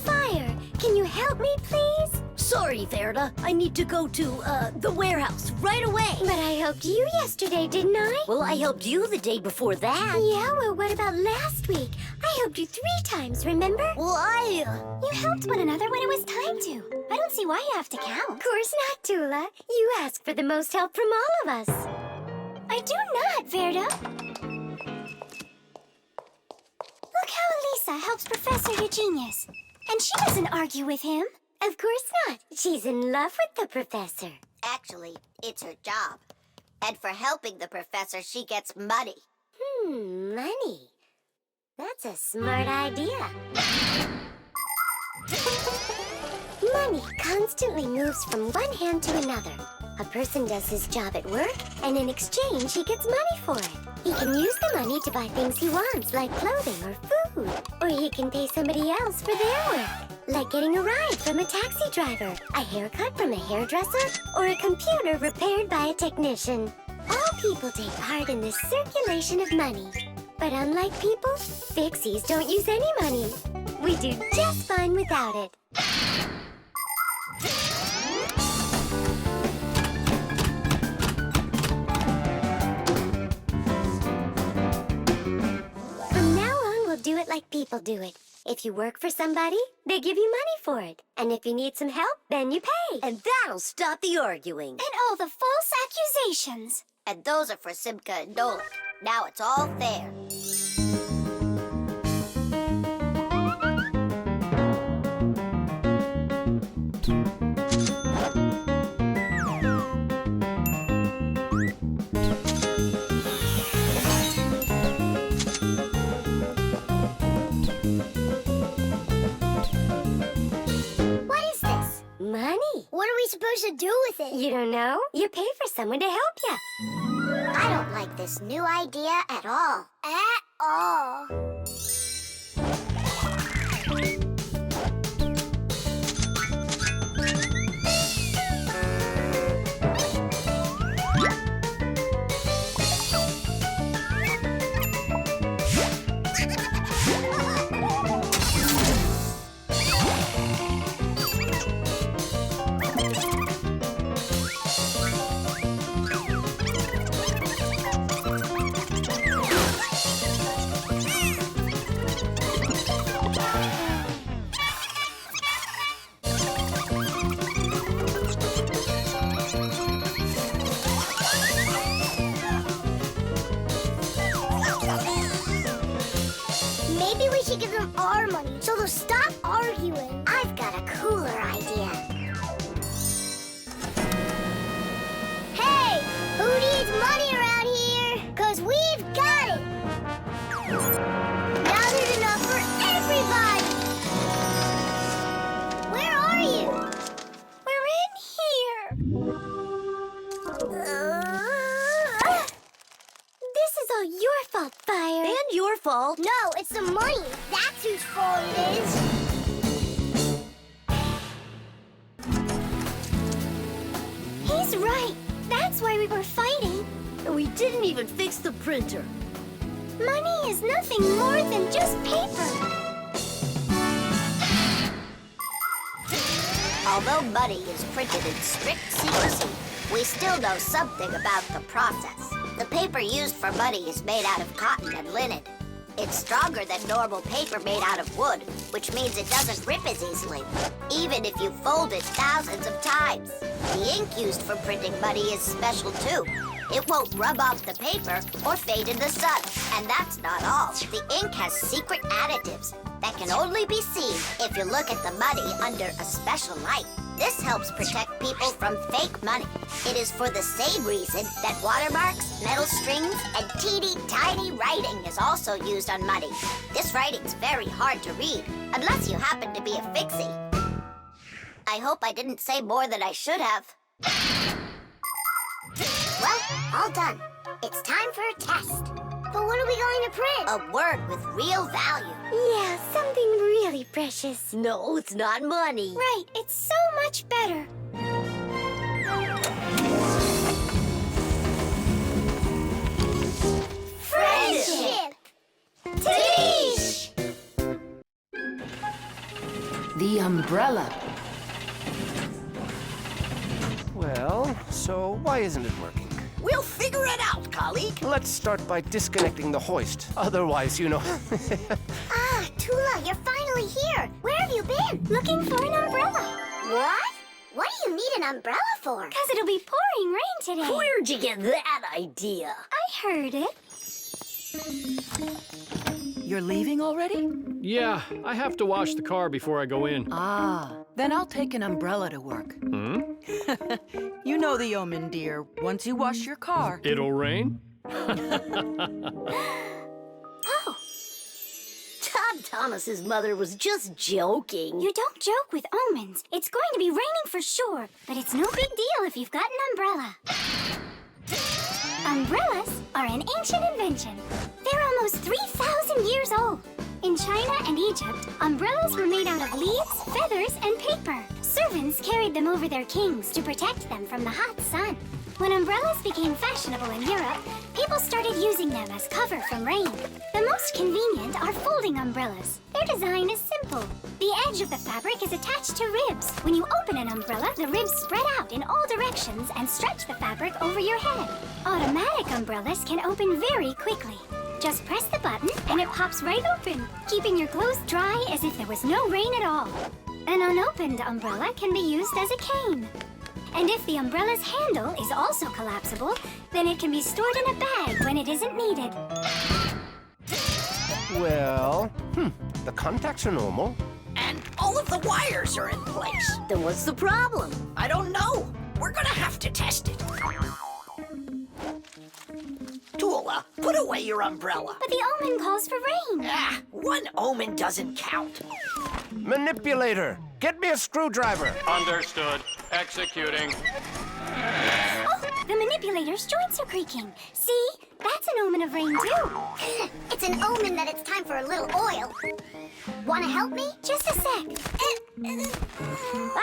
Fire, can you help me, please? Sorry, Verda. I need to go to, the warehouse right away. But I helped you yesterday, didn't I? Well, I helped you the day before that. Yeah, well, what about last week? I helped you 3 times, remember? Well, You helped one another when it was time to. I don't see why you have to count. Of course not, Toola. You ask for the most help from all of us. I do not, Verda. Look how Elisa helps Professor Eugenius. And she doesn't argue with him. Of course not. She's in love with the professor. Actually, it's her job. And for helping the professor, she gets money. Money. That's a smart idea. Money constantly moves from one hand to another. A person does his job at work, and in exchange, he gets money for it. He can use the money to buy things he wants, like clothing or food. Or he can pay somebody else for their work, like getting a ride from a taxi driver, a haircut from a hairdresser, or a computer repaired by a technician. All people take part in this circulation of money. But unlike people, Fixies don't use any money. We do just fine without it. From now on, we'll do it like people do it. If you work for somebody, they give you money for it. And if you need some help, then you pay. And that'll stop the arguing. And all the false accusations. And those are for Simka and Nolik. Now it's all fair. What is this? Money. What are we supposed to do with it? You don't know? You pay for someone to help you. I don't like this new idea at all. At all. This is all your fault, Fire. And your fault. No, it's the money. That's whose fault it is. He's right. That's why we were fighting. And we didn't even fix the printer. Money is nothing more than just paper. Although money is printed in strict secrecy, we still know something about the process. The paper used for money is made out of cotton and linen. It's stronger than normal paper made out of wood, which means it doesn't rip as easily, even if you fold it thousands of times. The ink used for printing money is special too. It won't rub off the paper or fade in the sun. And that's not all. The ink has secret additives that can only be seen if you look at the money under a special light. This helps protect people from fake money. It is for the same reason that watermarks, metal strings, and teeny tiny writing is also used on money. This writing's very hard to read, unless you happen to be a fixie. I hope I didn't say more than I should have. Well, all done. It's time for a test. But what are we going to print? A word with real value. Yeah, something really precious. No, it's not money. Right, it's so much better. Friendship! Tish! The umbrella. Well, so why isn't it working? We'll figure it out, colleague. Let's start by disconnecting the hoist. Otherwise, you know... Ah, Toola, you're finally here. Where have you been? Looking for an umbrella. What? What do you need an umbrella for? Because it'll be pouring rain today. Where'd you get that idea? I heard it. You're leaving already? Yeah, I have to wash the car before I go in. Ah, then I'll take an umbrella to work. Hmm? You know the omen, dear. Once you wash your car... It'll rain? Oh, Todd Thomas's mother was just joking. you don't joke with omens. It's going to be raining for sure, but it's no big deal if you've got an umbrella. Umbrellas are an ancient invention. They're almost 3,000 years old. In China and Egypt, umbrellas were made out of leaves, feathers, and paper. Servants carried them over their kings to protect them from the hot sun. When umbrellas became fashionable in Europe, people started using them as cover from rain. The most convenient are folding umbrellas. Their design is simple. The edge of the fabric is attached to ribs. When you open an umbrella, the ribs spread out in all directions and stretch the fabric over your head. Automatic umbrellas can open very quickly. Just press the button and it pops right open, keeping your clothes dry as if there was no rain at all. An unopened umbrella can be used as a cane. And if the umbrella's handle is also collapsible, then it can be stored in a bag when it isn't needed. Well, the contacts are normal. And all of the wires are in place. Then what's the problem? I don't know. We're gonna have to test it. Toola, put away your umbrella. But the omen calls for rain. Ah, one omen doesn't count. Manipulator, get me a screwdriver. Understood. Executing. Oh, the manipulator's joints are creaking. See? That's an omen of rain, too. It's an omen that it's time for a little oil. Want to help me? Just a sec.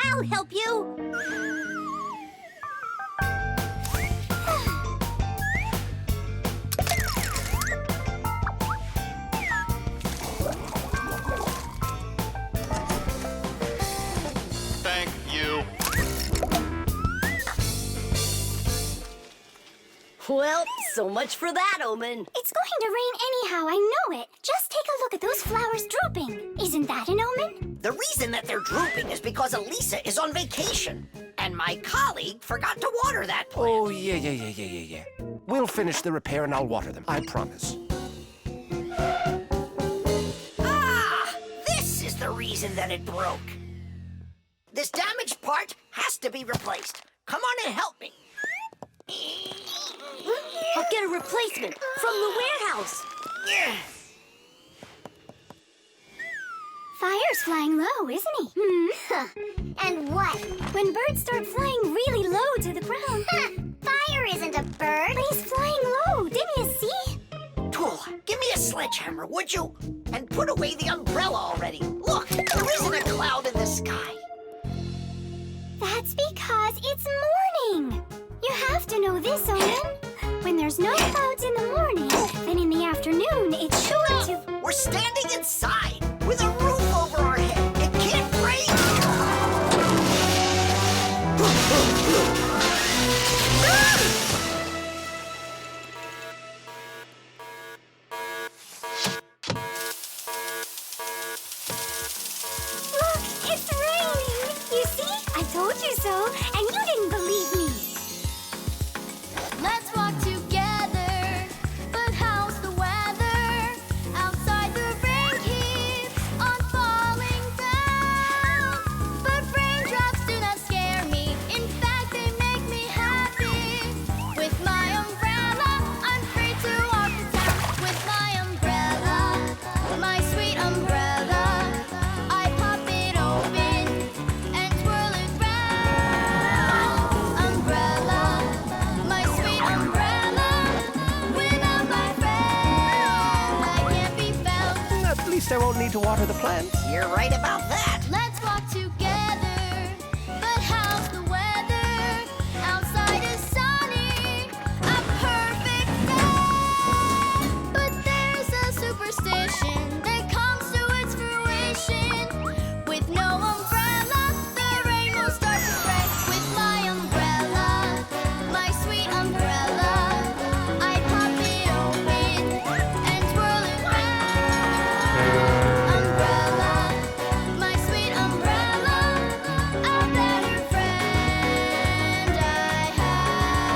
I'll help you. Thank you. Well, so much for that omen. It's going to rain anyhow, I know it. Just take a look at those flowers drooping. Isn't that an omen? The reason that they're drooping is because Elisa is on vacation. And my colleague forgot to water that plant. Oh, yeah. We'll finish the repair and I'll water them, I promise. Ah! This is the reason that it broke. This damaged part has to be replaced. Come on and help me. I'll get a replacement from the warehouse. Fire's flying low, isn't he? And what? When birds start flying really low to the ground. Fire isn't a bird. But he's flying low, didn't you see? Toola, give me a sledgehammer, would you? And put away the umbrella already. Look, there isn't a cloud in the sky. That's because it's morning. You have to know this, Owen. When there's no clouds in the morning, then in the afternoon, it's sure to... We're standing inside with a roof over our head. It can't rain. Look, it's raining. You see? I told you so, and you didn't believe me. Let's walk together, but how's the weather? Outside the rain keeps on falling down. But raindrops do not scare me, in fact they make me happy. With my umbrella, I'm free to walk the town. With my umbrella, my sweet umbrella, I pop it open and twirl it round. Umbrella, my sweet umbrella, without my friend, I can't be found. At least I won't need to water the plants. You're right about that.